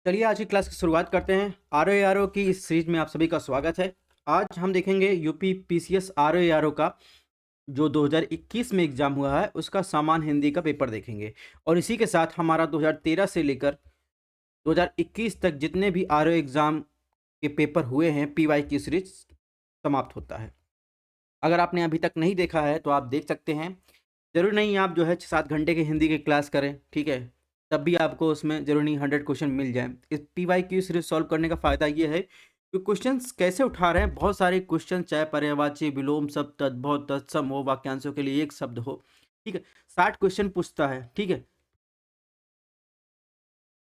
चलिए आज की क्लास की शुरुआत करते हैं। आर की इस सीरीज में आप सभी का स्वागत है। आज हम देखेंगे यूपी पीसीएस आर का जो 2021 में एग्जाम हुआ है उसका सामान्य हिंदी का पेपर देखेंगे और इसी के साथ हमारा 2013 से लेकर 2021 तक जितने भी आर एग्जाम के पेपर हुए हैं पीवाई की सीरीज समाप्त होता है। अगर आपने अभी तक नहीं देखा है तो आप देख सकते हैं। ज़रूरी नहीं आप जो है 6-7 घंटे की हिंदी की क्लास करें, ठीक है? तब भी आपको उसमें ज़रूरी नहीं 100 क्वेश्चन मिल जाएँ। इस पीवाईक्यू सीरीज़ सॉल्व करने का फ़ायदा ये है कि क्वेश्चंस कैसे उठा रहे हैं, बहुत सारे क्वेश्चन चाहे पर्यायवाची, विलोम शब्द, तद्भव, तत्सम हो, वाक्यांशों के लिए एक शब्द हो, ठीक है? 60 क्वेश्चन पूछता है, ठीक है?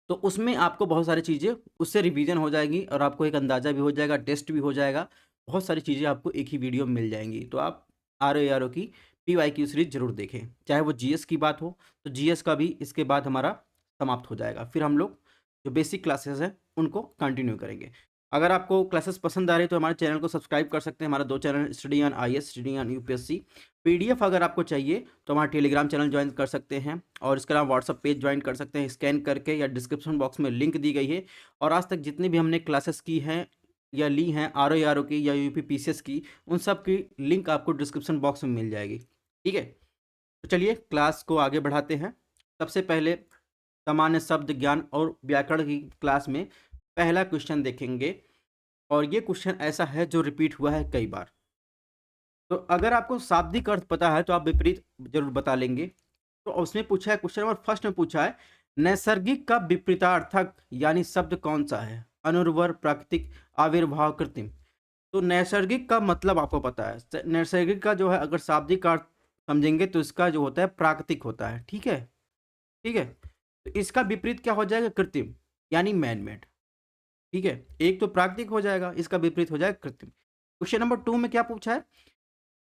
तो उसमें आपको बहुत सारी चीज़ें उससे रिवीजन हो जाएगी और आपको एक अंदाज़ा भी हो जाएगा, टेस्ट भी हो जाएगा। बहुत सारी चीज़ें आपको एक ही वीडियो में मिल जाएँगी। तो आप आर की पीवाईक्यू सीरीज़ ज़रूर देखें। चाहे वो जीएस की बात हो, तो जीएस का भी इसके बाद हमारा समाप्त हो जाएगा। फिर हम लोग जो बेसिक क्लासेस हैं, उनको कंटिन्यू करेंगे। अगर आपको क्लासेस पसंद आ रही है तो हमारे चैनल को सब्सक्राइब कर सकते हैं। हमारा 2 channel study on IAS, study on UPSC. PDF अगर आपको चाहिए तो हमारा टेलीग्राम चैनल ज्वाइन कर सकते हैं और इसके अलावा व्हाट्सअप पेज ज्वाइन कर सकते हैं स्कैन करके, या डिस्क्रिप्शन बॉक्स में लिंक दी गई है। और आज तक जितनी भी हमने क्लासेस की हैं या ली हैं आर की या यूपी पीसीएस की, उन सब की लिंक आपको डिस्क्रिप्शन बॉक्स में मिल जाएगी, ठीक है? तो चलिए क्लास को आगे बढ़ाते हैं। सबसे पहले सामान्य शब्द ज्ञान और व्याकरण की क्लास में पहला क्वेश्चन देखेंगे और ये क्वेश्चन ऐसा है जो रिपीट हुआ है कई बार। तो अगर आपको शाब्दिक अर्थ पता है तो आप विपरीत जरूर बता लेंगे। तो उसमें पूछा है, क्वेश्चन नंबर फर्स्ट में पूछा है, नैसर्गिक का विपरीतार्थक यानी शब्द कौन सा है? अनुर्वर, प्राकृतिक, आविर्भाव, कृत्रिम। तो नैसर्गिक का मतलब आपको पता है। नैसर्गिक का जो है अगर शाब्दिक अर्थ समझेंगे तो इसका जो होता है प्राकृतिक होता है, ठीक है? ठीक है, तो इसका विपरीत क्या हो जाएगा? कृत्रिम, यानी मैन मेड, ठीक है? एक तो प्राकृतिक हो जाएगा, इसका विपरीत हो जाएगा कृत्रिम। क्वेश्चन नंबर 2 में क्या पूछा है?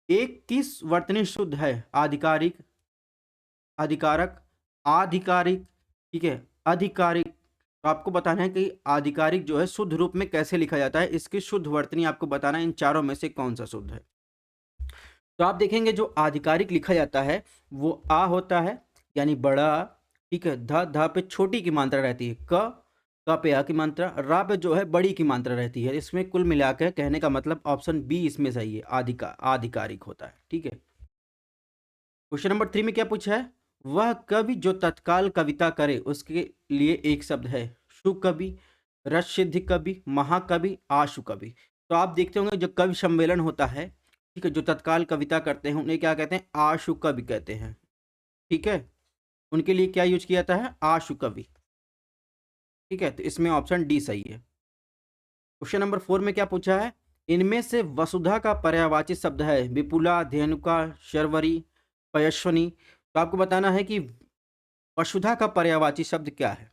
एक किस वर्तनी शुद्ध है? आधिकारिक, अधिकारक, आधिकारिक, ठीक है, आधिकारिक। तो आपको बताना है कि आधिकारिक जो है शुद्ध रूप में कैसे लिखा जाता है, इसकी शुद्ध वर्तनी आपको बताना है इन चारों में से कौन सा शुद्ध है। तो आप देखेंगे जो आधिकारिक लिखा जाता है वो आ होता है, यानी बड़ा, ठीक है? ध पे छोटी की मात्रा रहती है, क पे आ की मात्रा, रा पे जो है बड़ी की मात्रा रहती है। इसमें कुल मिलाकर कहने का मतलब ऑप्शन बी इसमें सही है, आधिकारिक होता है, ठीक है? क्वेश्चन नंबर 3 में क्या पूछा है? वह कवि जो तत्काल कविता करे उसके लिए एक शब्द है। सुकवि, रससिद्धि कवि, महाकवि, आशु कवि। तो आप देखते होंगे जो कवि सम्मेलन होता है, ठीक है, जो तत्काल कविता करते हैं उन्हें क्या कहते हैं? आशु कवि कहते हैं, ठीक है? उनके लिए क्या यूज किया जाता है? आशु कवि, ठीक है? तो इसमें ऑप्शन डी सही है। क्वेश्चन नंबर 4 में क्या पूछा है? इनमें से वसुधा का पर्यायवाची शब्द है विपुला, धेनुका, शर्वरी, पयस्विनी। तो आपको बताना है कि वसुधा का पर्यायवाची शब्द क्या है?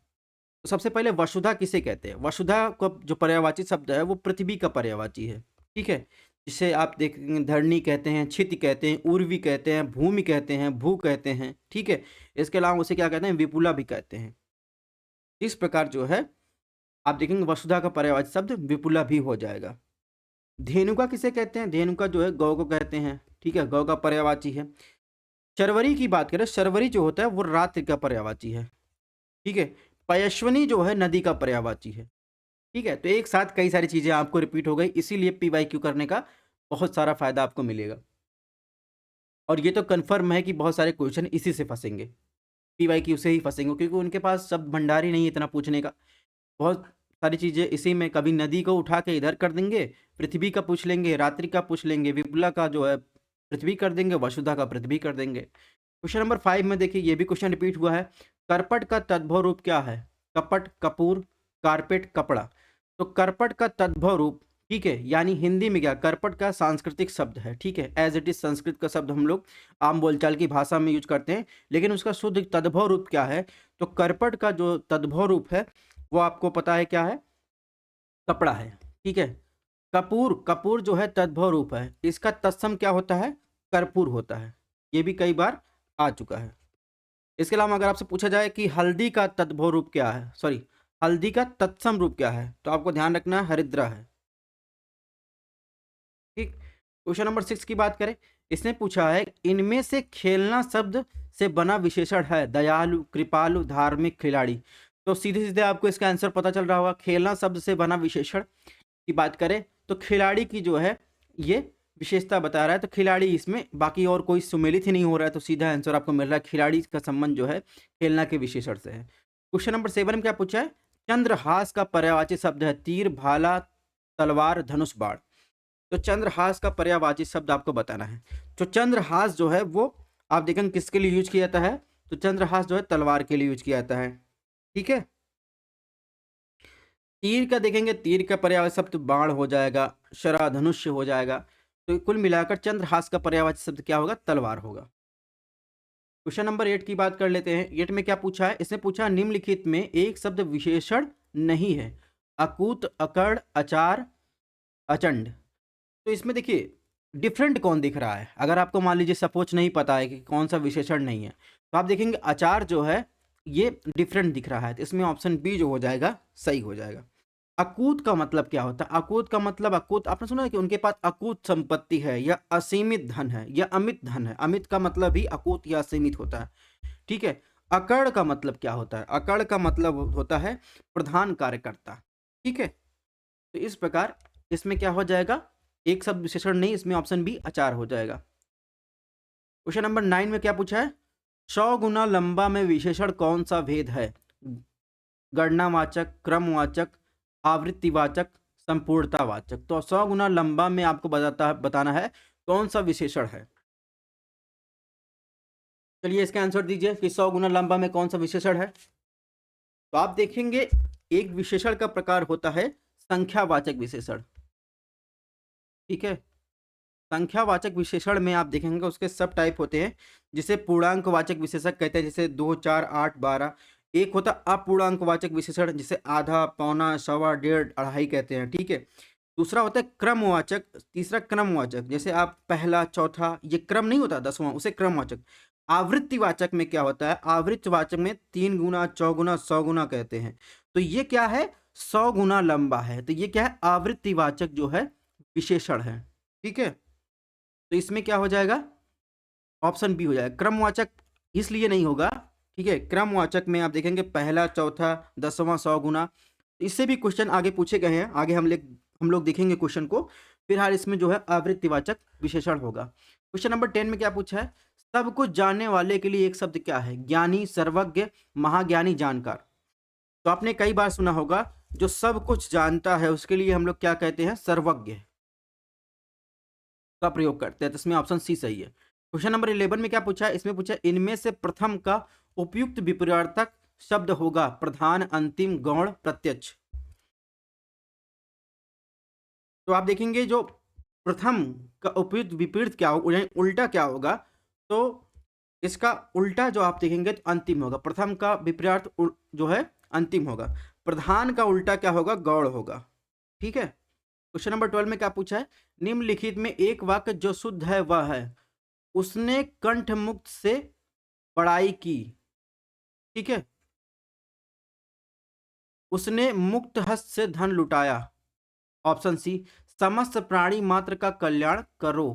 तो सबसे पहले वसुधा किसे कहते हैं? वसुधा को जो पर्यायवाची शब्द है वो पृथ्वी का पर्यायवाची है, ठीक है? जिसे आप देखेंगे धरणी कहते हैं, क्षिति कहते हैं, उर्वी कहते हैं, भूमि कहते हैं, भू कहते हैं, ठीक है? इसके अलावा उसे क्या कहते हैं? विपुला भी कहते हैं। इस प्रकार जो है आप देखेंगे वसुधा का पर्यायवाची शब्द विपुला भी हो जाएगा। धेनुका किसे कहते हैं? धेनुका जो है गौ को कहते हैं, ठीक है? गौ का पर्यायवाची है। शर्वरी की बात करें, शर्वरी जो होता है वो रात्रि का पर्यायवाची है, ठीक है? पयस्विनी जो है नदी का पर्यायवाची है, ठीक है? तो एक साथ कई सारी चीजें आपको रिपीट हो गई, इसीलिए पीवाईक्यू करने का बहुत सारा फायदा आपको मिलेगा। और ये तो कंफर्म है कि बहुत सारे क्वेश्चन इसी से फंसेंगे, पीवाईक्यू से ही फंसेंगे, क्योंकि उनके पास शब्द भंडार ही नहीं है इतना पूछने का। बहुत सारी चीजें इसी में, कभी नदी को उठा के इधर कर देंगे, पृथ्वी का पूछ लेंगे, रात्रि का पूछ लेंगे, विपुला का जो है पृथ्वी कर देंगे, वसुधा का पृथ्वी कर देंगे। क्वेश्चन नंबर 5 में देखिए ये भी क्वेश्चन रिपीट हुआ है। करपट का तद्भव रूप क्या है? कपट, कपूर, कारपेट, कपड़ा। तो करपट का तद्भव रूप, ठीक है, यानी हिंदी में क्या, करपट का सांस्कृतिक शब्द है, ठीक है? एज इट इज संस्कृत का शब्द हम लोग आम बोलचाल की भाषा में यूज करते हैं, लेकिन उसका शुद्ध तद्भव रूप क्या है? तो करपट का जो तद्भव रूप है वो आपको पता है क्या है? कपड़ा है, ठीक है? कपूर, कपूर जो है तद्भव रूप है, इसका तत्सम क्या होता है? कर्पूर होता है। ये भी कई बार आ चुका है। इसके अलावा अगर आपसे पूछा जाए कि हल्दी का तद्भव रूप क्या है, सॉरी, हल्दी का तत्सम रूप क्या है, तो आपको ध्यान रखना है हरिद्रा है, ठीक? क्वेश्चन नंबर 6 की बात करें, इसने पूछा है इनमें से खेलना शब्द से बना विशेषण है दयालु, कृपालु, धार्मिक, खिलाड़ी। तो सीधे-सीधे आपको इसका आंसर पता चल रहा होगा। खेलना शब्द से बना विशेषण की बात करें तो खिलाड़ी की जो है ये विशेषता बता रहा है, तो खिलाड़ी इसमें बाकी और कोई सुमेलित ही नहीं हो रहा है, तो सीधा आंसर आपको मिल रहा है खिलाड़ी का संबंध जो है खेलना के विशेषण से है। क्वेश्चन नंबर 7 में क्या पूछा है? चंद्रहास का पर्यायवाची शब्द है तीर, भाला, तलवार, धनुष, बाण। तो चंद्रहास का पर्यायवाची शब्द आपको बताना है। तो चंद्रहास जो है वो आप देखेंगे किसके लिए यूज किया जाता है? तो चंद्रहास जो है तलवार के लिए यूज किया जाता है। ठीक है। तीर का देखेंगे, तीर का पर्यायवाची शब्द बाण हो जाएगा, शरा, धनुष्य हो जाएगा। तो कुल मिलाकर चंद्रहास का पर्यायवाची शब्द क्या होगा? तलवार होगा। क्वेश्चन नंबर 8 की बात कर लेते हैं। 8 में क्या पूछा है? इसने पूछा निम्नलिखित में एक शब्द विशेषण नहीं है। अकूत, अकड़, अचार, अचंड। तो इसमें देखिए डिफरेंट कौन दिख रहा है? अगर आपको मान लीजिए सपोज नहीं पता है कि कौन सा विशेषण नहीं है, तो आप देखेंगे अचार जो है ये डिफरेंट दिख रहा है, तो इसमें ऑप्शन बी जो हो जाएगा सही हो जाएगा। अकूत का मतलब क्या होता है? अकूत का मतलब, अकूत आपने सुना है कि उनके पास अकूत संपत्ति है या असीमित धन है या अमित धन है। अमित का मतलब ही अकूत या असीमित होता है। ठीक है। अकड़ का मतलब क्या होता है? अकड़ का मतलब होता है प्रधान कार्यकर्ता। ठीक है। तो इस प्रकार इसमें क्या हो जाएगा? एक शब्द विशेषण नहीं, इसमें ऑप्शन बी अचार हो जाएगा। क्वेश्चन नंबर 9 में क्या पूछा है? 100 गुना लंबा में विशेषण कौन सा भेद है? गणनावाचक, क्रमवाचक, आवृत्तिवाचक, संपूर्णतावाचक। तो 100 गुना लंबा में आपको बताना है कौन सा विशेषण है। चलिए इसका आंसर दीजिए कि 100 गुना लंबा में कौन सा विशेषण है। तो आप देखेंगे एक विशेषण का प्रकार होता है संख्यावाचक विशेषण। ठीक है। संख्यावाचक विशेषण में आप देखेंगे उसके सब टाइप होते हैं, जिसे पूर्णांकवाचक विशेषक कहते हैं, जैसे 2, 4, 8, 12। एक होता अपूर्णांकवाचक विशेषण, जिसे आधा, पौना, सवा, डेढ़, अढ़ाई कहते हैं। ठीक है। दूसरा होता है क्रमवाचक, तीसरा क्रमवाचक, जैसे आप पहला, चौथा, ये क्रम नहीं होता 10वां, उसे क्रमवाचक। आवृत्तिवाचक में क्या होता है? आवृत्तिवाचक में 3 गुना, 4 गुना, 100 गुना कहते हैं। तो ये क्या है? 100 गुना लंबा है, तो ये क्या है? आवृत्तिवाचक जो है विशेषण है। ठीक है। तो इसमें क्या हो जाएगा? ऑप्शन बी हो जाएगा। क्रमवाचक इसलिए नहीं होगा। ठीक है। क्रमवाचक में आप देखेंगे पहला, चौथा, 10वां, 100 गुना। इससे भी क्वेश्चन आगे पूछे गए हैं, आगे हम लोग देखेंगे क्वेश्चन को। फिलहाल इसमें जो है आवृत्तिवाचक विशेषण होगा। क्वेश्चन नंबर 10 में क्या पूछा है? सब कुछ जानने वाले के लिए एक शब्द क्या है? ज्ञानी, सर्वज्ञ, महाज्ञानी, जानकार। तो आपने कई बार सुना होगा जो सब कुछ जानता है उसके लिए हम लोग क्या कहते हैं? सर्वज्ञ का प्रयोग करते हैं। तो इसमें ऑप्शन सी सही है। क्वेश्चन नंबर 11 में क्या पूछा है? इसमें पूछा है इनमें से प्रथम का उपयुक्त विपरीतार्थक शब्द होगा प्रधान, अंतिम, गौण, प्रत्यक्ष। तो आप देखेंगे जो प्रथम का उपयुक्त विपरीत क्या होगा, यानी उल्टा क्या होगा? तो इसका उल्टा जो आप देखेंगे तो अंतिम होगा। प्रथम का विपरीत जो है अंतिम होगा। प्रधान का उल्टा क्या होगा? गौण होगा। ठीक है। क्वेश्चन नंबर 12 में क्या पूछा है? निम्नलिखित में एक वाक्य जो शुद्ध है वह है उसने कंठ मुक्त से पढ़ाई की। ठीक है। उसने मुक्त हस्त से धन लुटाया। ऑप्शन सी समस्त प्राणी मात्र का कल्याण करो।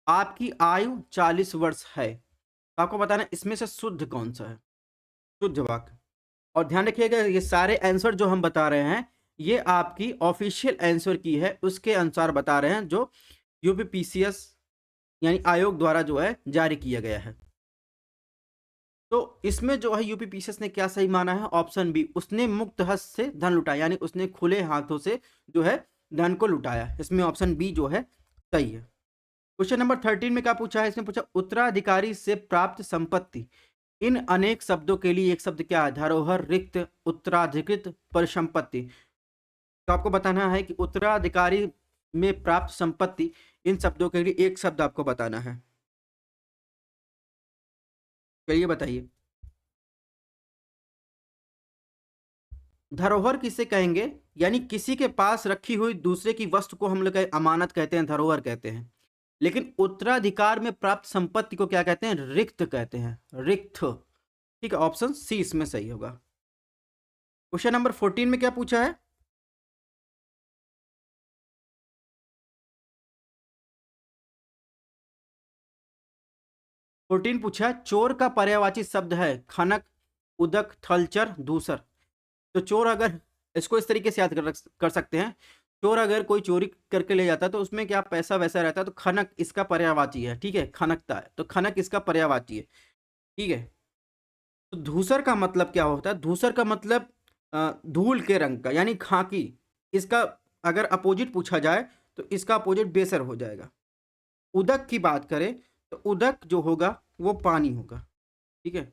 आपकी आयु 40 वर्ष है। तो आपको बताना है इसमें से शुद्ध कौन सा है? शुद्ध वाक्य। और ध्यान रखिएगा ये सारे आंसर जो हम बता रहे हैं ये आपकी ऑफिशियल आंसर की है, उसके अनुसार बता रहे हैं जो यूपीपीसीएस यानी आयोग द्वारा जो है जारी किया गया है। तो इसमें जो है यूपीपीसीएस ने क्या सही माना है? ऑप्शन बी, उसने मुक्त हस्त से धन लुटाया, यानी उसने खुले हाथों से जो है धन को लुटाया। इसमें ऑप्शन बी जो है सही है। क्वेश्चन नंबर 13 में क्या पूछा है? इसने पूछा उत्तराधिकारी से प्राप्त संपत्ति। इन अनेक शब्दों के लिए एक शब्द क्या है? धरोहर, रिक्त, उत्तराधिकृत, परिसंपत्ति। तो आपको बताना है कि उत्तराधिकारी में प्राप्त संपत्ति, इन शब्दों के लिए एक शब्द आपको बताना है। चलिए बताइए। धरोहर किसे कहेंगे? यानी किसी के पास रखी हुई दूसरे की वस्तु को हम लोग अमानत कहते हैं, धरोहर कहते हैं। लेकिन उत्तराधिकार में प्राप्त संपत्ति को क्या कहते हैं? रिक्त कहते हैं, रिक्त। ठीक है। ऑप्शन सी इसमें सही होगा। क्वेश्चन नंबर 14 में क्या पूछा है? प्रोटीन पूछा चोर का पर्यायवाची शब्द है खनक, उदक, थलचर, दूसर। तो चोर अगर, इसको इस तरीके से याद कर सकते हैं, चोर अगर कोई चोरी करके ले जाता है तो उसमें क्या पैसा वैसा रहता है, तो खनक इसका पर्यायवाची है, ठीक है, खनकता है, तो खनक इसका पर्यायवाची है, ठीक है। तो धूसर का मतलब क्या होता है? धूसर का मतलब धूल के रंग का, यानी खाकी। इसका अगर अपोजिट पूछा जाए तो इसका अपोजिट बेसर हो जाएगा। उदक की बात करें तो उदक जो होगा वो पानी होगा, ठीक है।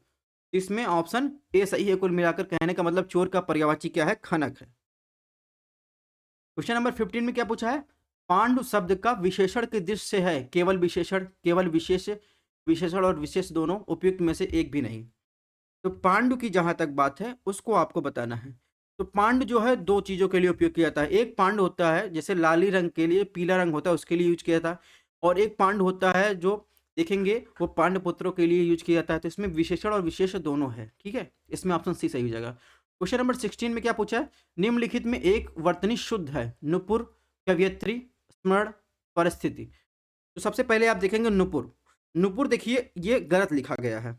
इसमें ऑप्शन ए सही है। कुल मिलाकर कहने का मतलब चोर का पर्यायवाची क्या है? खनक है। क्वेश्चन नंबर 15 में क्या पूछा है? पांडु शब्द का विशेषण के दृष्टि से है केवल विशेषण, केवल विशेष, विशेषण और विशेष दोनों, उपयुक्त में से एक भी नहीं। तो पांडु की जहां तक बात है उसको आपको बताना है। तो पांडु जो है दो चीजों के लिए उपयोग किया जाता है। एक पांडु होता है जैसे लाली रंग के लिए, पीला रंग होता है उसके लिए यूज किया जाता है, और एक पांडु होता है जो देखेंगे वो पांडु पुत्रों के लिए यूज किया जाता है। तो इसमें विशेषण और विशेष दोनों है, ठीक है। इसमें ऑप्शन सी सही हो जाएगा। क्वेश्चन नंबर 16 में क्या पूछा है? निम्नलिखित में एक वर्तनी शुद्ध है? नुपुर, कवयित्री, स्मरण, परिस्थिति। तो सबसे पहले आप देखेंगे नुपुर। नुपुर देखिए ये गलत लिखा गया है,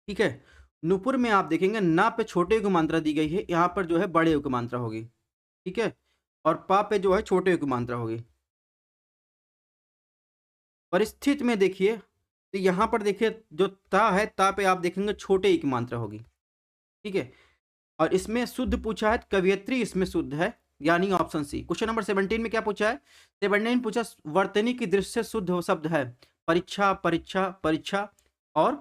ठीक है। नुपुर में आप देखेंगे ना पे छोटे को मात्रा दी गई है, यहाँ पर जो है बड़े को मात्रा होगी, ठीक है, और पा पे जो है छोटे को मात्रा होगी। परिस्थिति में देखिए तो यहाँ पर देखिए जो ता है, ता पे आप देखेंगे छोटे ई की मात्रा होगी, ठीक है। और इसमें शुद्ध पूछा है, कवियत्री इसमें शुद्ध है, यानी ऑप्शन सी। क्वेश्चन नंबर 17 में क्या पूछा है? 17 पूछा वर्तनी की दृष्टि से शुद्ध हो शब्द है परीक्षा, परीक्षा, परीक्षा और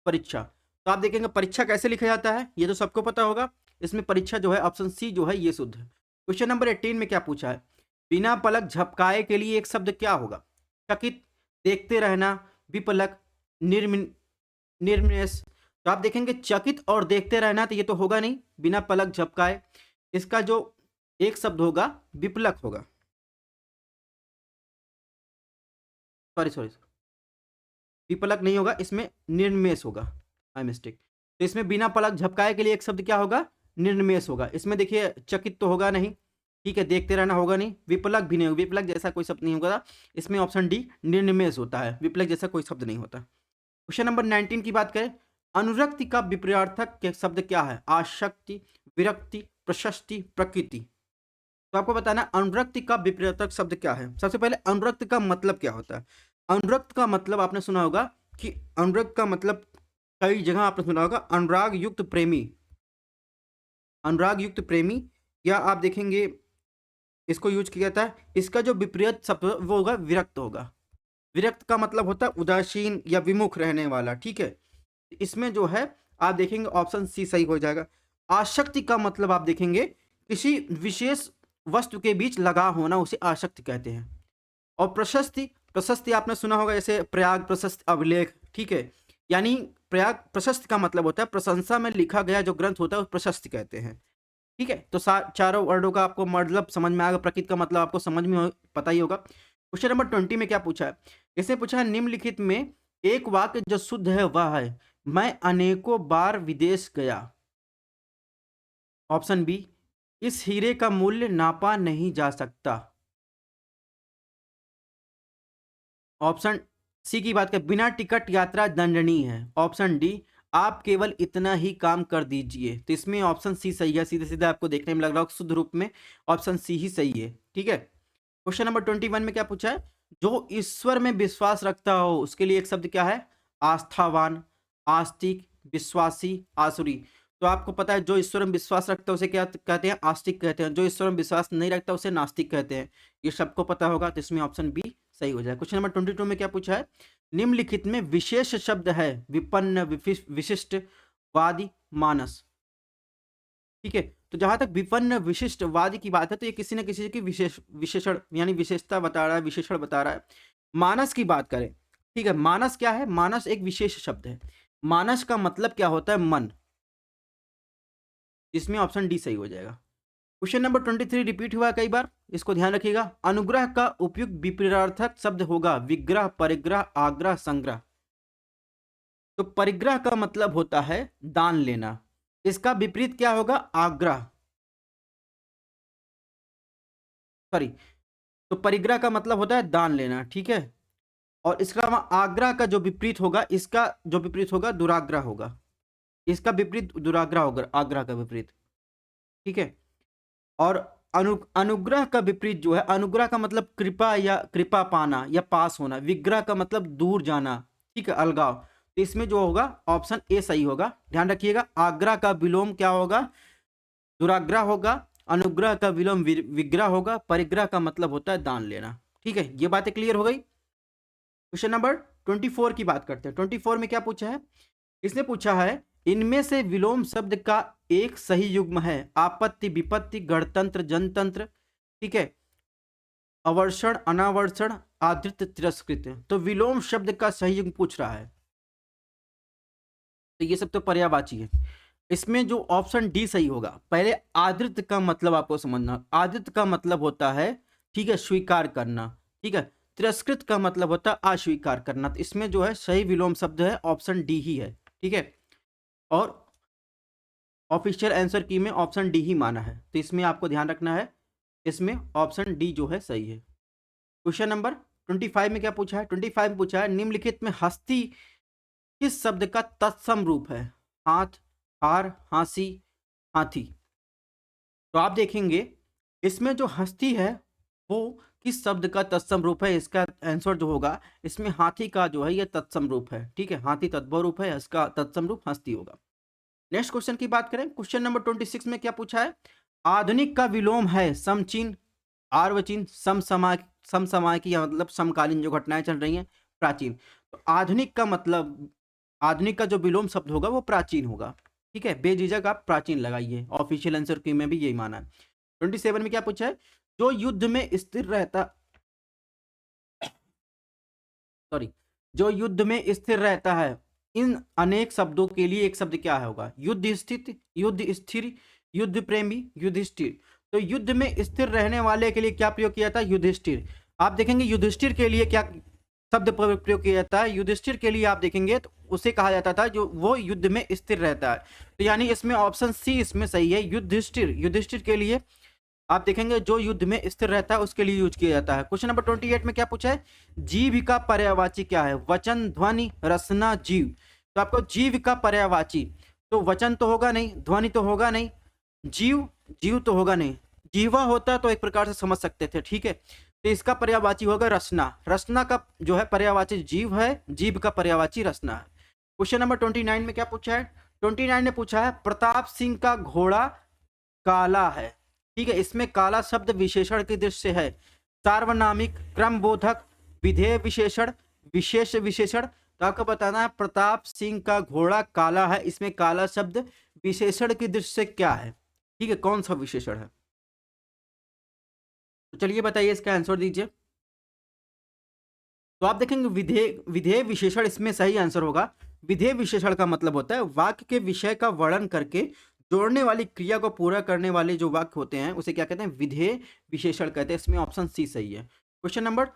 परीक्षा। तो आप देखेंगे परीक्षा कैसे लिखा जाता है, ये तो सबको पता होगा। इसमें परीक्षा जो है ऑप्शन सी जो है ये शुद्ध है। क्वेश्चन नंबर 18 में क्या पूछा है? बिना पलक झपकाए के लिए एक शब्द क्या होगा? चकित, देखते रहना, विपलक, निर्मिस। तो आप देखेंगे चकित और देखते रहना, तो ये तो होगा नहीं बिना पलक झपकाए। इसका जो एक शब्द होगा विपलक होगा, सॉरी सॉरी, विपलक नहीं होगा, इसमें निर्निमेष होगा, माय मिस्टेक। तो इसमें बिना पलक झपकाए के लिए एक शब्द क्या होगा? निर्निमेष होगा। इसमें देखिए चकित तो होगा नहीं, ठीक है, देखते रहना होगा नहीं, विपलक भी नहीं होगा, विपलक जैसा कोई शब्द नहीं होगा। इसमें ऑप्शन डी निर्निमेष होता है, विपलक जैसा कोई शब्द नहीं होता। क्वेश्चन नंबर 19 की बात करें, अनुरक्ति का विपरीतार्थक के शब्द क्या है? आसक्ति, विरक्ति, प्रशस्ति, प्रकृति। तो आपको बताना अनुरक्ति का विपरीतार्थक शब्द क्या है। सबसे पहले अनुरक्त का मतलब क्या होता है? अनुरक्त का मतलब आपने सुना होगा कि अनुरक्त का मतलब कई जगह आपने सुना होगा अनुराग युक्त प्रेमी, अनुराग युक्त प्रेमी, या आप देखेंगे इसको यूज किया जाता है। इसका जो विपरीत शब्द वो होगा विरक्त होगा। विरक्त का मतलब होता है उदासीन या विमुख रहने वाला, ठीक है। इसमें जो है आप देखेंगे ऑप्शन सी सही हो जाएगा। आसक्ति का मतलब आप देखेंगे किसी विशेष वस्तु के बीच लगा होना, उसे आसक्ति कहते हैं। और प्रशस्ति, प्रशस्ति आपने सुना होगा जैसे प्रयाग प्रशस्ति अभिलेख, ठीक है, यानी प्रयाग प्रशस्ति का मतलब होता है प्रशंसा में लिखा गया जो ग्रंथ होता है उस प्रशस्ति कहते हैं, ठीक है। तो चारों वर्डों का आपको मतलब समझ में आएगा, प्रकृति का मतलब आपको समझ में पता ही होगा। क्वेश्चन नंबर 20 में क्या पूछा है? इसने पूछा है निम्नलिखित में एक वाक्य जो शुद्ध है वह है मैं अनेकों बार विदेश गया। ऑप्शन बी, इस हीरे का मूल्य नापा नहीं जा सकता। ऑप्शन सी की बात करें, बिना टिकट यात्रा दंडनीय है। ऑप्शन डी, आप केवल इतना ही काम कर दीजिए। तो इसमें ऑप्शन सी सही है, सीधे सीधे आपको देखने में लग रहा हो शुद्ध रूप में ऑप्शन सी ही सही है, ठीक है। क्वेश्चन नंबर 21 में क्या पूछा है? जो ईश्वर में विश्वास रखता हो उसके लिए एक शब्द क्या है? आस्थावान, आस्तिक, विश्वासी, आसुरी। तो आपको पता है जो ईश्वर में विश्वास रखता है उसे क्या कहते हैं? आस्तिक कहते हैं। जो ईश्वर में विश्वास नहीं रखता उसे नास्तिक कहते हैं। ये सबको पता होगा, तो इसमें ऑप्शन बी सही हो जाए। क्वेश्चन नंबर 22 में क्या पूछा है? निम्नलिखित में विशेष शब्द है विपन्न, विशिष्ट, वादी, मानस, ठीक है। तो जहां तक विपन्न विशिष्टवादी की बात है तो ये किसी न किसी की विशेषण यानी विशेषता बता रहा है, विशेषण बता रहा है। मानस की बात करें, ठीक है, मानस क्या है? मानस एक विशेष शब्द है। मानस का मतलब क्या होता है? मन। इसमें ऑप्शन डी सही हो जाएगा। क्वेश्चन नंबर 23 रिपीट हुआ कई बार, इसको ध्यान रखिएगा। अनुग्रह का उपयुक्त विपरीतार्थक शब्द होगा विग्रह, परिग्रह, आग्रह, संग्रह। तो परिग्रह का मतलब होता है दान लेना, इसका विपरीत क्या होगा? आग्रह, सॉरी। तो परिग्रह का मतलब होता है दान लेना, ठीक है। और इसके अलावा आग्रह का जो विपरीत होगा, इसका जो विपरीत होगा दुराग्रह होगा। इसका विपरीत दुराग्रह होगा, आग्रह का विपरीत, ठीक है। और अनुग्रह का विपरीत जो है, अनुग्रह का मतलब कृपा या कृपा पाना या पास होना, विग्रह का मतलब दूर जाना, ठीक है, अलगाव। तो इसमें जो होगा ऑप्शन ए सही होगा, ध्यान रखिएगा। आग्रह का विलोम क्या होगा, दुराग्रह होगा। अनुग्रह का विलोम विग्रह होगा। परिग्रह का मतलब होता है दान लेना, ठीक है। ये बातें क्लियर हो गई। क्वेश्चन नंबर 24 की बात करते हैं। 24 में क्या पूछा है, इसने पूछा है इनमें से विलोम शब्द का एक सही युग्म है, आपत्ति विपत्ति गणतंत्र जनतंत्र, ठीक है, अवर्षण अनावर्षण आदृत तिरस्कृत। तो विलोम शब्द का सही युग्म पूछ रहा है, तो ये सब तो पर्यायवाची है। इसमें जो ऑप्शन डी सही होगा। पहले आदृत का मतलब आपको समझना, आदृत का मतलब होता है, ठीक है, स्वीकार करना, ठीक है। तिरस्कृत का मतलब होता है अस्वीकार करना। तो इसमें जो है सही विलोम शब्द है ऑप्शन डी ही है, ठीक है। और ऑफिशियल आंसर की में ऑप्शन डी ही माना है, तो इसमें आपको ध्यान रखना है, इसमें ऑप्शन डी जो है सही है। क्वेश्चन नंबर 25 में क्या पूछा है, 25 में पूछा है निम्नलिखित में हस्ती किस शब्द का तत्सम रूप है, हाथ, हार, हांसी, हाथी। तो आप देखेंगे इसमें जो हस्ती है वो किस शब्द का तत्सम रूप है, इसका आंसर जो होगा इसमें हाथी का जो है ये तत्सम रूप है, ठीक है। हाथी तद्भव रूप है, इसका तत्सम रूप हस्ती होगा। नेक्स्ट क्वेश्चन की बात करें, क्वेश्चन नंबर 26 में क्या पूछा है, आधुनिक का विलोम है समचीन, आर्वचीन, समसमाय की, या मतलब समकालीन जो घटनाएं चल रही हैं, प्राचीन। तो आधुनिक का मतलब, आधुनिक का जो विलोम शब्द होगा वो प्राचीन होगा, ठीक है। बेझिझक आप प्राचीन लगाइए, ऑफिशियल आंसर की में भी यही माना है। 27 में क्या पूछा है, जो युद्ध में स्थिर रहता, सॉरी, जो युद्ध में स्थिर रहता है, इन अनेक शब्दों के लिए एक शब्द क्या होगा, युद्ध स्थित, युद्ध स्थिर, युद्ध प्रेमी, युधिष्ठिर। तो युद्ध में स्थिर रहने वाले के लिए क्या प्रयोग किया था, युधिष्ठिर। आप देखेंगे युधिष्ठिर के लिए क्या शब्द प्रयोग किया जाता है, युधिष्ठिर के लिए आप देखेंगे तो उसे कहा जाता था जो वो युद्ध में स्थिर रहता है। तो यानी इसमें ऑप्शन सी इसमें सही है, युधिष्ठिर। युधिष्ठिर के लिए आप देखेंगे जो युद्ध में स्थिर रहता है उसके लिए यूज किया जाता है। क्वेश्चन नंबर 28 में क्या पूछा है, जीव का पर्यायवाची क्या है, वचन, ध्वनि, रसना, जीव। तो आपको जीव का पर्यायवाची, तो वचन तो होगा नहीं, ध्वनि तो होगा नहीं, जीव, जीव तो होगा नहीं। जीवा होता तो एक प्रकार से समझ सकते थे, ठीक है। तो इसका पर्यायवाची होगा रसना। रसना का जो है पर्यायवाची जीव है, जीव का पर्यायवाची रसना है। क्वेश्चन नंबर 29 में क्या पूछा है, 29 ने पूछा है प्रताप सिंह का घोड़ा काला है, ठीक है। इसमें काला शब्द विशेषण की दृष्टि से है, सार्वनामिक, क्रमबोधक, विधेय विशेषण, विशेष विशेषण। तो आपको बताना है प्रताप सिंह का घोड़ा काला है, इसमें काला शब्द विशेषण की दृष्टि से क्या है, ठीक है, कौन सा विशेषण है। तो चलिए बताइए, इसका आंसर दीजिए। तो आप देखेंगे विधेय, विधेय विशेषण इसमें सही आंसर होगा। विधेय विशेषण का मतलब होता है वाक्य के विषय का वर्णन करके जोड़ने वाली क्रिया को पूरा करने वाले जो वाक्य होते हैं उसे क्या कहते हैं, विधेय विशेषण कहते हैं। इसमें ऑप्शन सी सही है। क्वेश्चन नंबर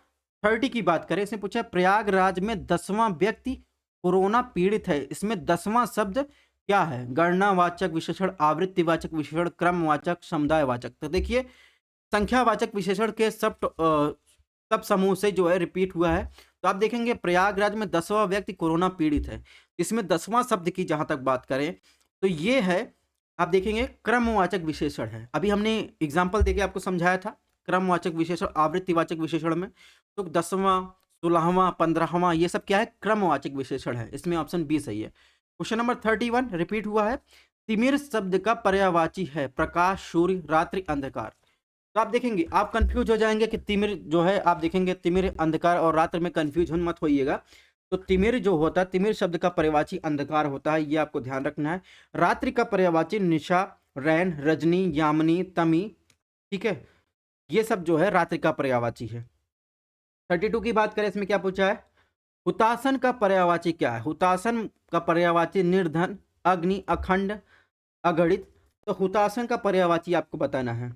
30 की बात करें, इसमें पूछा है प्रयागराज में 10वां व्यक्ति कोरोना पीड़ित है, इसमें 10वां शब्द क्या है, गणनावाचक विशेषण, आवृत्तिवाचक विशेषण, क्रमवाचक, समुदायवाचक। तो देखिए संख्यावाचक विशेषण के सब समूह से जो है रिपीट हुआ है। तो आप देखेंगे प्रयागराज में 10वां व्यक्ति कोरोना पीड़ित है, इसमें 10वां शब्द की जहां तक बात करें तो ये है, आप देखेंगे क्रमवाचक विशेषण है। अभी हमने एग्जाम्पल देके आपको समझाया था क्रमवाचक विशेषण आवृत्तिवाचक विशेषण में। तो 10वां, 16वां, 15वां ये सब क्या है, क्रमवाचक विशेषण है। इसमें ऑप्शन बी सही है। क्वेश्चन नंबर 31 रिपीट हुआ है, तिमिर शब्द का पर्यायवाची है प्रकाश, सूर्य, रात्रि, अंधकार। तो आप देखेंगे आप कंफ्यूज हो जाएंगे कि तिमिर जो है, आप देखेंगे तिमिर, अंधकार और रात्रि में कंफ्यूज मत होइएगा। तो तिमिर जो होता है, तिमिर शब्द का पर्यायवाची अंधकार होता है, ये आपको ध्यान रखना है। रात्रि का पर्यायवाची निशा, रैन, रजनी, यामिनी, तमी, ठीक है, ये सब जो है रात्रि का पर्यायवाची है। 32 की बात करें, इसमें क्या पूछा है, हुतासन का पर्यायवाची क्या है। हुतासन का पर्यायवाची निर्धन, अग्नि, अखंड, अगणित। तो हुतासन का पर्यायवाची आपको बताना है।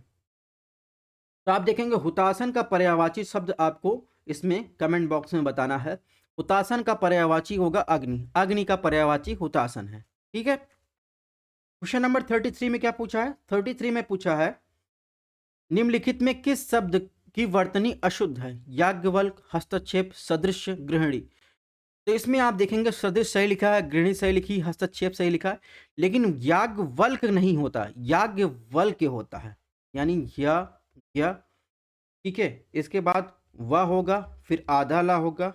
तो आप देखेंगे हुतासन का पर्यायवाची शब्द आपको इसमें कमेंट बॉक्स में बताना है। हुतासन का पर्यायवाची होगा अग्नि, अग्नि का पर्यायवाची हुतासन है, ठीक है। क्वेश्चन नंबर 33 में क्या पूछा है, 33 में पूछा है निम्नलिखित में किस शब्द की वर्तनी अशुद्ध है, याज्ञवल्क, हस्तक्षेप, सदृश, गृहिणी। तो इसमें आप देखेंगे सदृश सही लिखा है, गृहिणी सही लिखी, हस्तक्षेप सही लिखा है, लेकिन याज्ञवल्क्य नहीं होता, याज्ञवल्क्य होता है, यानी या ठीक है। इसके बाद व होगा, फिर आधा ला होगा,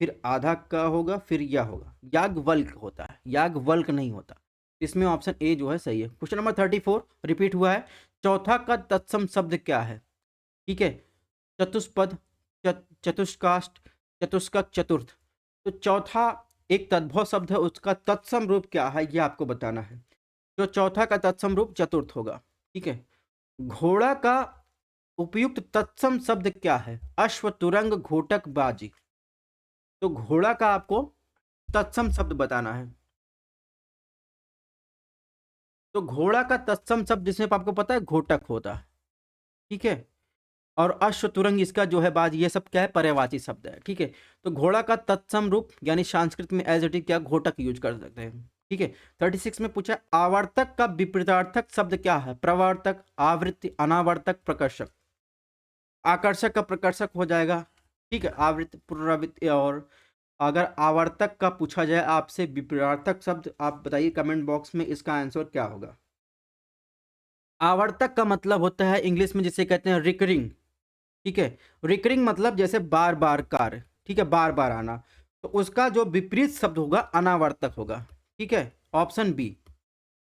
फिर आधा क होगा, फिर या होगा, याज्ञवल्क्य होता है, याज्ञवल्क्य नहीं होता। इसमें ऑप्शन ए जो है सही है। क्वेश्चन नंबर 34 रिपीट हुआ है, चौथा का तत्सम शब्द क्या है? ठीक है, चतुष्पद, चतुष्काष्ट, चतुष्क, चतुर्थ। तो चौथा एक तद्भव शब्द है, उसका तत्सम रूप क्या है ये आपको बताना है। तो चौथा का तत्सम रूप चतुर्थ होगा। ठीक है, घोड़ा का उपयुक्त तत्सम शब्द क्या है? अश्व, तुरंग, घोटक, बाजी। तो घोड़ा का आपको तत्सम शब्द बताना है। तो घोड़ा का तत्सम शब्द जिसमें आपको पता है घोटक होता है। ठीक है, और अश्व, तुरंग इसका जो है बाज, ये सब क्या है? पर्यायवाची शब्द है। ठीक है, तो घोड़ा का तत्सम रूप यानी संस्कृत में एज इट इज क्या घोटक यूज कर सकते हैं। ठीक है, 36 में पूछा आवर्तक का विपरीतार्थक शब्द क्या है? प्रवर्तक, आवृत्ति, अनावर्तक, प्रकर्षक। आकर्षक का प्रकर्षक हो जाएगा। ठीक है, आवृत्ति, पुनरावृत्ति। और अगर आवर्तक का पूछा जाए आपसे विपरीतार्थक शब्द, आप बताइए कमेंट बॉक्स में इसका आंसर क्या होगा। आवर्तक का मतलब होता है इंग्लिश में जिसे कहते हैं रिकरिंग। ठीक है, रिकरिंग मतलब जैसे बार बार कार्य, ठीक है, बार बार आना। तो उसका जो विपरीत शब्द होगा अनावर्तक होगा। ठीक है, ऑप्शन बी,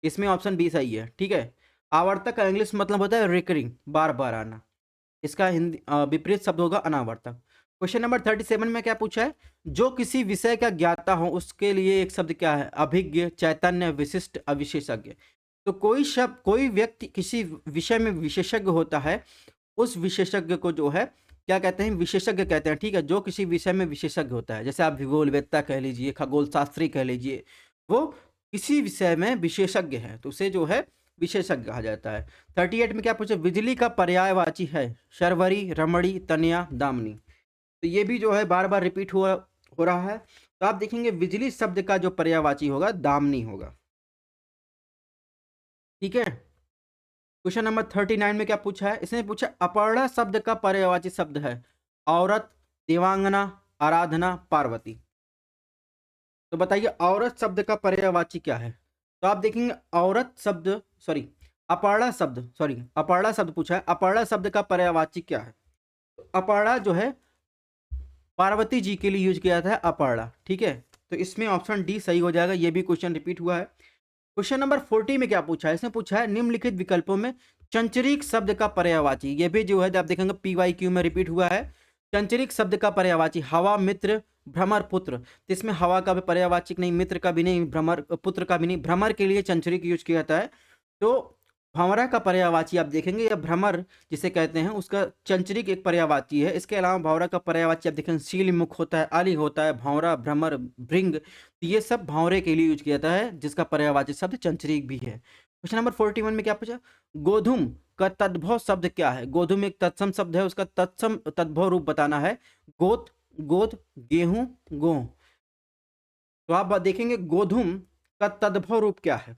इसमें ऑप्शन बी सही है। ठीक है, आवर्तक का इंग्लिश मतलब होता है रिकरिंग, बार बार आना। इसका हिंदी विपरीत शब्द होगा अनावर्तक। क्वेश्चन नंबर 37 में क्या पूछा है? जो किसी विषय का ज्ञाता हो उसके लिए एक शब्द क्या है? अभिज्ञ, चैतन्य, विशिष्ट, अविशेषज्ञ। तो कोई शब्द, कोई व्यक्ति किसी विषय में विशेषज्ञ होता है, उस विशेषज्ञ को जो है क्या कहते हैं? विशेषज्ञ कहते हैं। ठीक है, जो किसी विषय में विशेषज्ञ होता है, जैसे आप भूगोलवेत्ता कह लीजिए, खगोल शास्त्री कह लीजिए, वो किसी विषय में विशेषज्ञ है तो उसे जो है विशेषज्ञ कहा जाता है। 38 में क्या पूछे? बिजली का पर्यायवाची है शर्वरी, रमणी, तनया, दामिनी। तो ये भी जो है बार बार रिपीट हो रहा है। तो आप देखेंगे बिजली शब्द का जो पर्यायवाची होगा दामिनी होगा। ठीक है, क्वेश्चन नंबर 39 में क्या पूछा है? इसने पूछा अपर्णा शब्द का पर्यायवाची शब्द है औरत, देवांगना, आराधना, पार्वती। तो बताइए औरत शब्द का पर्यायवाची क्या है? तो आप देखेंगे औरत शब्द, सॉरी अपर्णा शब्द पूछा है, अपर्णा शब्द का पर्यायवाची क्या है? तो अपर्णा जो है पार्वती जी के लिए यूज किया था अपर्णा। ठीक है, तो इसमें ऑप्शन डी सही हो जाएगा। ये भी क्वेश्चन रिपीट हुआ है। क्वेश्चन नंबर 40 में क्या पूछा है? इसने पूछा है निम्नलिखित विकल्पों में चंचरीक शब्द का पर्यायवाची। ये भी जो है आप देखेंगे PYQ में रिपीट हुआ है। चंचरीक शब्द का पर्यायवाची हवा, मित्र, भ्रमर, पुत्र। तो इसमें हवा का भी पर्यायवाचिक नहीं, मित्र का भी नहीं, भ्रमर, पुत्र का भी नहीं। भ्रमर के लिए चंचरीक यूज किया जाता है। तो भंवरा का पर्यायवाची आप देखेंगे या भ्रमर जिसे कहते हैं उसका चंचरीक एक पर्यायवाची है। इसके अलावा भंवरा का पर्यायवाची आप देखेंगे शील, मुख होता है, आली होता है, भंवरा, भ्रमर, भृंग। तो ये सब भंवरे के लिए यूज किया जाता है जिसका पर्यायवाची शब्द चंचरीक भी है। क्वेश्चन नंबर 41 में क्या पूछा? गोधूम का तद्भव शब्द क्या है? गोधूम एक तत्सम शब्द है, उसका तत्सम तद्भव रूप बताना है। गोत, गोद, गेहूं, गोह। तो आप देखेंगे गोधूम का तद्भव रूप क्या है?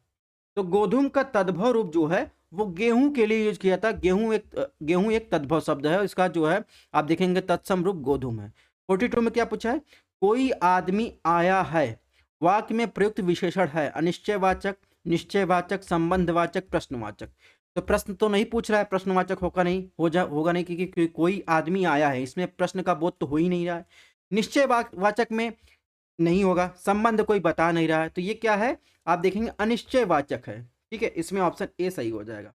तो गोधूम का तद्भव रूप जो है वो गेहूं के लिए यूज किया था। गेहूं एक तद्भव शब्द है, इसका जो है आप देखेंगे तत्सम रूप गोधूम है। 42 में क्या पूछा है? कोई आदमी आया है वाक्य में प्रयुक्त विशेषण है अनिश्चयवाचक, निश्चयवाचक, संबंधवाचक, प्रश्नवाचक। तो प्रश्न तो नहीं पूछ रहा है, प्रश्नवाचक होगा नहीं, होगा नहीं क्योंकि कोई आदमी आया है, इसमें प्रश्न का बोध तो हो ही नहीं रहा है। निश्चयवाचक में नहीं होगा, संबंध कोई बता नहीं रहा है, तो ये क्या है? आप देखेंगे अनिश्चयवाचक है। ठीक है, इसमें ऑप्शन ए सही हो जाएगा।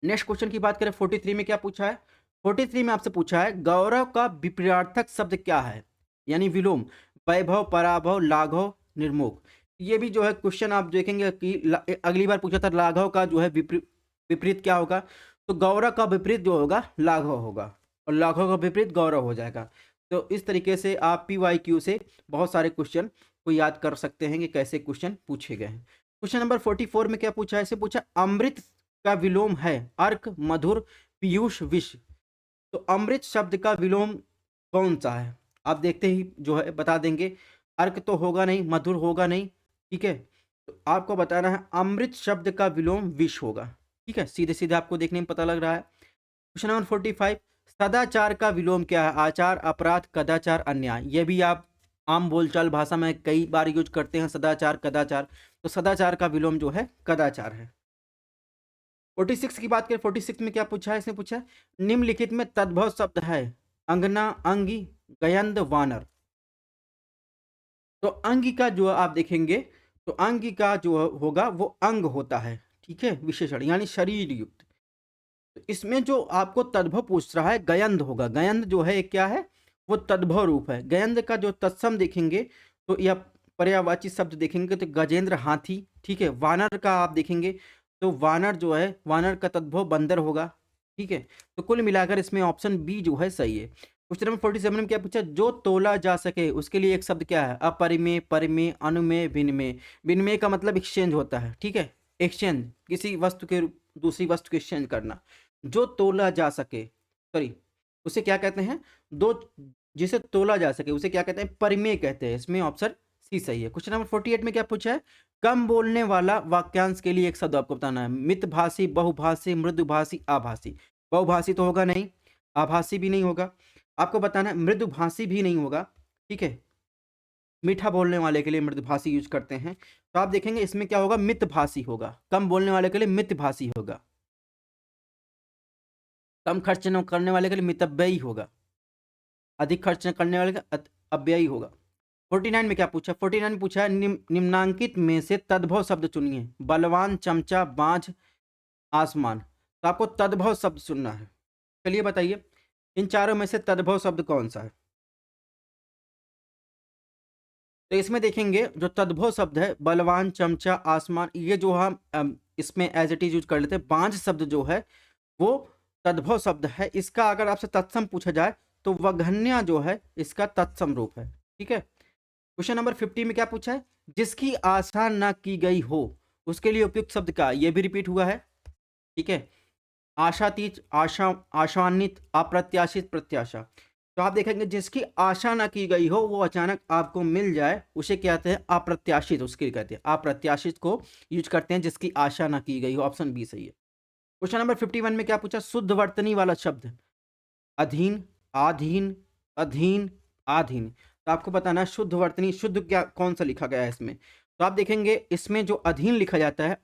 नेक्स्ट क्वेश्चन की बात करें 43 में क्या पूछा है? 43 में आपसे पूछा है गौरव का विपरीतार्थक शब्द क्या है? यानी विलोम, वैभव, पराभव, लाघव, निर्मोह। ये भी जो है क्वेश्चन आप देखेंगे कि अगली बार पूछा था लाघव का जो है विपरीत क्या होगा? तो गौरव का विपरीत जो होगा लाघव होगा और लाघव का विपरीत गौरव हो जाएगा। तो इस तरीके से आप PYQ से बहुत सारे क्वेश्चन को याद कर सकते हैं कि कैसे क्वेश्चन पूछे गए हैं। क्वेश्चन नंबर 44 में क्या पूछा है? इसे पूछा अमृत का विलोम है अर्क, मधुर, पीयूष, विष। तो अमृत शब्द का विलोम कौन सा है? आप देखते ही जो है बता देंगे। अर्क तो होगा नहीं, मधुर होगा नहीं। ठीक है, तो आपको बताना है अमृत शब्द का विलोम विष होगा। ठीक है, सीधे सीधे आपको देखने में पता लग रहा है। क्वेश्चन नंबर 45 सदाचार का विलोम क्या है? आचार, अपराध, कदाचार, अन्याय। ये भी आप आम बोलचाल भाषा में कई बार यूज करते हैं सदाचार, कदाचार। तो सदाचार का विलोम जो है कदाचार है। 46 की बात करें, 46 में क्या पूछा है, इसने पूछा है निम्नलिखित में तद्भव शब्द है अंगना, अंगी, गयंद, वानर। तो अंगी का जो आप देखेंगे, तो अंगी का जो होगा वो अंग होता है, ठीक है, विशेषण यानी शरीर युक्त। तो इसमें जो आपको तद्भव पूछ रहा है गयंद होगा। गयंद जो है क्या है, वो तद्भव रूप है। गयंद का जो तत्सम देखेंगे तो या पर्यायवाची शब्द देखेंगे तो गजेंद्र, हाथी, ठीक है। वानर का आप देखेंगे तो वानर जो है, वानर का तद्भव बंदर होगा, ठीक है। तो कुल मिलाकर इसमें ऑप्शन बी जो है सही है। क्वेश्चन नंबर 47 में क्या पूछा, जो तोला जा सके उसके लिए एक शब्द क्या है, अपरिमेय, परिमेय, अनुमेय, विनिमेय। विनिमय का मतलब एक्सचेंज होता है, ठीक है, एक्सचेंज, किसी वस्तु के दूसरी वस्तु के एक्सचेंज करना। जो तोला जा सके, सॉरी, उसे क्या कहते हैं, दो, जिसे तोला जा सके उसे क्या कहते हैं, परिमेय कहते हैं। इसमें ऑप्शन सी सही है। क्वेश्चन नंबर 48 में क्या पूछा है, कम बोलने वाला वाक्यांश के लिए एक शब्द आपको बताना है। मितभाषी, बहुभाषी, मृदुभाषी, आभासी। बहुभाषी तो होगा नहीं, आभासी भी नहीं होगा। आपको बताना है मृदुभाषी भी नहीं होगा, ठीक है। मीठा बोलने वाले के लिए मृदुभाषी यूज करते हैं। तो आप देखेंगे इसमें क्या होगा, मितभाषी होगा। कम बोलने वाले के लिए मितभाषी होगा। कम खर्च न करने वाले के लिए मितव्ययी होगा। अधिक खर्च न करने वाले का अव्ययी होगा। 49 में क्या पूछा, 49 में पूछा है निम्नांकित में से तद्भव शब्द चुनिए। बलवान, चमचा, बांझ, आसमान। तो आपको तद्भव शब्द चुनना है। चलिए बताइए इन चारों में से तद्भव शब्द कौन सा है। तो इसमें देखेंगे जो तद्भव शब्द है बलवान, चमचा, आसमान, ये जो हम इसमें एज इट इज यूज कर लेते हैं। बांझ शब्द जो है वो तद्भव शब्द है। इसका अगर आपसे तत्सम पूछा जाए तो वघन्या जो है इसका तत्सम रूप है, ठीक है। क्वेश्चन नंबर 50 में क्या पूछा है, जिसकी आशा ना की गई हो उसके लिए उपयुक्त शब्द का, ये भी रिपीट हुआ है, ठीक है। आशातीत, आशा, आशान्वित, अप्रत्याशित, प्रत्याशा। तो आप देखेंगे जिसकी आशा ना की गई हो वो अचानक आपको मिल जाए उसे कहते हैं अप्रत्याशित, उसके लिए कहते हैं अप्रत्याशित को यूज करते हैं जिसकी आशा ना की गई हो। ऑप्शन बी सही है। क्वेश्चन नंबर 51 में क्या पूछा, शुद्ध वर्तनी वाला शब्द अधीन, आधीन, अधीन, आधीन। तो आपको बताना है शुद्ध वर्तनी, शुद्ध क्या कौन सा लिखा गया है इसमें। तो आप देखेंगे इसमें जो अधीन लिखा जाता है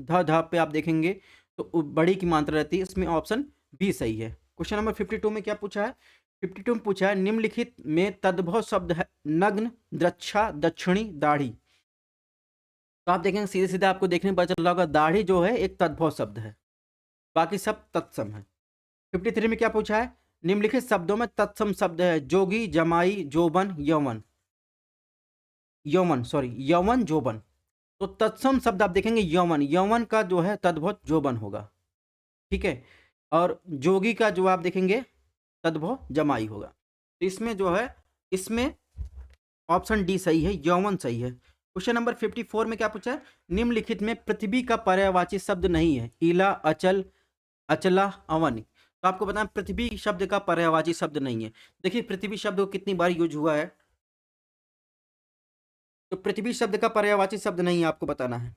ध पे आप देखेंगे तो बड़ी की मात्रा रहती है। इसमें ऑप्शन बी सही है। क्वेश्चन नंबर 52 में क्या पूछा है, 52 में पूछा है निम्नलिखित में तद्भव शब्द है नग्न, द्रक्षा, दक्षिणी, दाढ़ी। तो आप देखेंगे सीधे सीधे आपको देखने में पता चल रहा होगा दाढ़ी जो है एक तद्भव शब्द है, बाकी सब तत्सम है। 53 में क्या पूछा है, निम्नलिखित शब्दों में तत्सम शब्द है जोगी, जमाई, जोबन, यौवन। यौवन सॉरी, यौवन, जोबन। तो तत्सम शब्द आप देखेंगे यौवन, यौवन का जो है तद्भव जोबन होगा, ठीक है। और जोगी का जो आप देखेंगे तद्भव जमाई होगा। तो इसमें जो है, इसमें ऑप्शन डी सही है, यौवन सही है। क्वेश्चन नंबर 54 में क्या पूछा है, निम्नलिखित में पृथ्वी का पर्यायवाची शब्द नहीं है। ईला, अचल, अचला, अवन। तो आपको बताएं पृथ्वी शब्द का पर्यायवाची शब्द नहीं है। देखिए पृथ्वी शब्द को कितनी बार यूज हुआ है, तो पृथ्वी शब्द का पर्यायवाची शब्द नहीं है, आपको बताना है।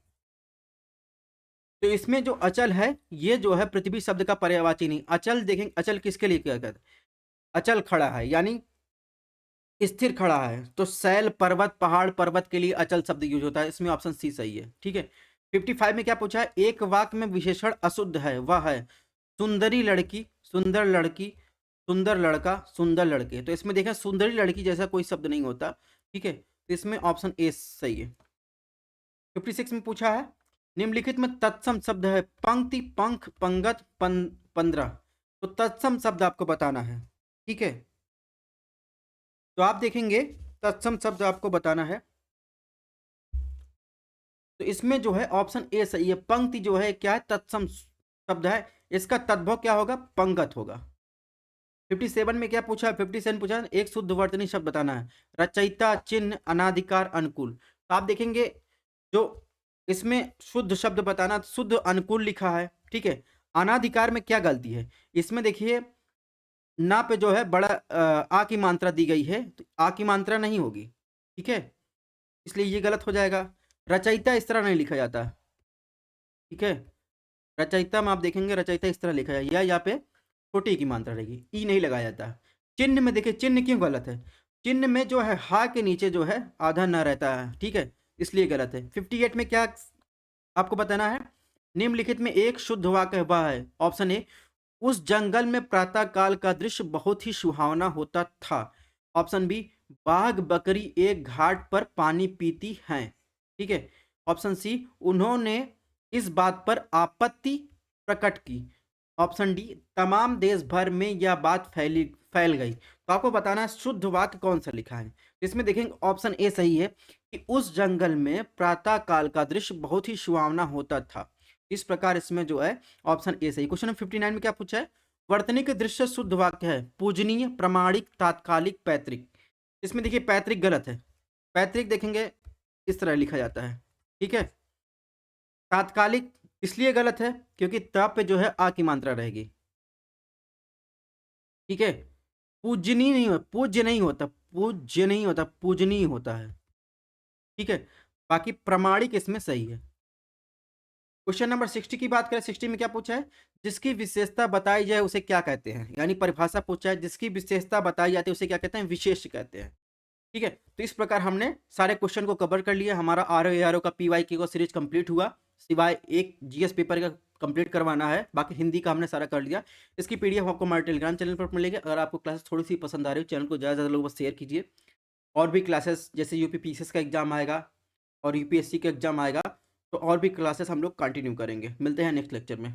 तो इसमें जो अचल है ये जो है पृथ्वी शब्द का पर्यायवाची नहीं। अचल देखेंगे, अचल किसके लिए क्या कहते हैं, अचल खड़ा है यानी स्थिर खड़ा है। तो शैल, पर्वत, पहाड़, पर्वत के लिए अचल शब्द यूज होता है। इसमें ऑप्शन सी सही है, ठीक है। 55 में क्या पूछा है, एक वाक्य में विशेषण अशुद्ध है, वह है सुंदरी लड़की, सुंदर लड़की, सुंदर लड़का, सुंदर लड़के। तो इसमें देखें सुंदरी लड़की जैसा कोई शब्द नहीं होता, ठीक है। तो इसमें ऑप्शन ए सही है। 56 में पूछा है निम्नलिखित में तत्सम शब्द है पंक्ति, पंख, पंगत, 15। तो तत्सम शब्द आपको बताना है, ठीक है। तो आप देखेंगे तत्सम शब्द आपको बताना है। तो इसमें जो है ऑप्शन ए सही है। पंक्ति जो है क्या है, तत्सम शब्द है, इसका तद्भव क्या होगा, पंगत होगा। 57 में क्या पूछा है, 57 पूछा है एक शुद्ध वर्तनी शब्द बताना है। रचयिता, चिन्ह, अनाधिकार, अनुकूल। तो आप देखेंगे जो इसमें शुद्ध शब्द बताना, शुद्ध अनुकूल लिखा है, ठीक है। अनाधिकार में क्या गलती है, इसमें देखिए ना पे जो है बड़ा आ की मात्रा दी गई है, तो आ की मात्रा नहीं होगी, ठीक है, इसलिए ये गलत हो जाएगा। रचयिता इस तरह नहीं लिखा जाता, ठीक है। रचयिता में आप देखेंगे रचयिता इस तरह लिखा जाए या यहाँ पे छोटी की मात्रा रहेगी, ई नहीं लगाया जाता। चिन्ह में देखिए चिन्ह क्यों गलत है, चिन्ह में जो है हा के नीचे जो है आधा न रहता है, ठीक है, इसलिए गलत है। 58 में क्या आपको बताना है, निम्नलिखित में एक शुद्ध वाक्य वह है। ऑप्शन ए, उस जंगल में प्रातः काल का दृश्य बहुत ही सुहावना होता था। ऑप्शन बी, बाघ बकरी एक घाट पर पानी पीती हैं, ठीक है। ऑप्शन सी, उन्होंने इस बात पर आपत्ति प्रकट की। ऑप्शन डी, तमाम देश भर में यह बात फैल गई। तो आपको बताना है शुद्ध वाक्य कौन सा लिखा है। इसमें देखेंगे ऑप्शन ए सही है कि उस जंगल में प्रातः काल का दृश्य बहुत ही सुहावना होता था। इस प्रकार इसमें जो है ऑप्शन ए सही। क्वेश्चन नंबर 59 में क्या पूछा है, वर्तनी के दृश्य शुद्ध वाक्य है पूजनीय, प्रमाणिक, तात्कालिक, पैतृक। इसमें देखिए पैतृक गलत है। पैतृक देखेंगे इस तरह लिखा जाता है, ठीक है। तात्कालिक इसलिए गलत है क्योंकि त पे जो है आ की मात्रा रहेगी, ठीक है। पूजनीय नहीं हो, पूज्य नहीं होता, पूज्य नहीं होता, पूजनीय होता है, ठीक है। बाकी प्रमाणिक इसमें सही है। क्वेश्चन नंबर 60 की बात करें, 60 में क्या पूछा है, जिसकी विशेषता बताई जाए उसे क्या कहते हैं। यानी परिभाषा पूछा है, जिसकी विशेषता बताई जाती है उसे क्या कहते हैं, विशेष कहते हैं, ठीक है। तो इस प्रकार हमने सारे क्वेश्चन को कवर कर लिया। हमारा आर ओ का पीवाईक्यू का सीरीज कंप्लीट हुआ, सिवाय एक जीएस पेपर का कंप्लीट करवाना है, बाकी हिंदी का हमने सारा कर लिया। इसकी पीडीएफ आपको हमारे टेलीग्राम चैनल पर मिलेगी। अगर आपको क्लासेस थोड़ी सी पसंद आ रही हो, चैनल को ज़्यादा से ज़्यादा लोगों को शेयर कीजिए। और भी क्लासेस जैसे यूपी पीसीएस का एग्जाम आएगा और यूपीएससी का एग्जाम आएगा, तो और भी क्लासेस हम लोग कंटिन्यू करेंगे। मिलते हैं नेक्स्ट लेक्चर में।